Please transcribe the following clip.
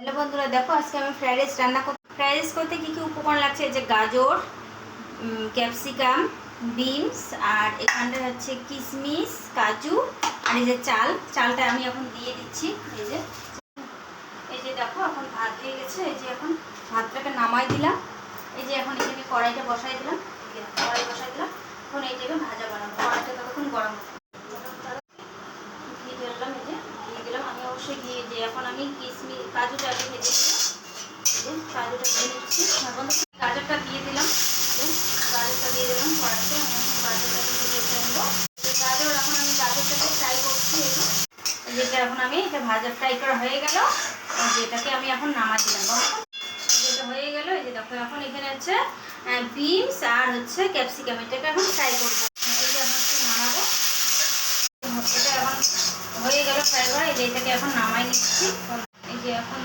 Hello বন্ধুরা, দেখো আজকে আমি ফ্রাইড রাইস রান্না করব। ফ্রাইড রাইস করতে কী কী উপকরণ লাগছে, যে গাজর, ক্যাপসিকাম, বিনস, আর এখানটা হচ্ছে কিশমিশ, কাজু, আর এই যে চালটা আমি এখন দিয়ে দিচ্ছি। এই যে দেখো এখন ভাত হয়ে গেছে। এই যে এখন ভাতটাকে নামাই দিলাম। এই যে এখন এখানে কড়াইটা বসাই দিলাম। এখন এইটাকে ভাজা বানাবো। কড়াইটা ততক্ষণ গরম হবে। ঘি দিলাম, এই যে ঘি দিলাম। আমি অবশ্যই ঘি যে এখন আমি কাজুটাকে ভেজে দিলাম। কাজুটা দিয়ে দিচ্ছি। গাজরটা দিয়ে দিলাম। গাজরটা দিয়ে দিলাম কড়াইতে। আমি এখন গাজরটাকে ভেজে নেবো। গাজর এখন আমি গাজরটাকে ফ্রাই করছি। যেটা এখন আমি এটা ভাজা ফ্রাই করা হয়ে গেল। যেটাকে আমি এখন নামাই দিলাম। যেটা হয়ে গেল, এই যে দেখো এখন এখানে হচ্ছে বিনস আর হচ্ছে ক্যাপসিকাম, এটাকে এখন ফ্রাই করবো। এটা এখন হচ্ছে নামাবো। এটা এখন হয়ে গেল ফ্রাই করা। এই যে এটাকে এখন নামাই নিচ্ছি। এই যে এখন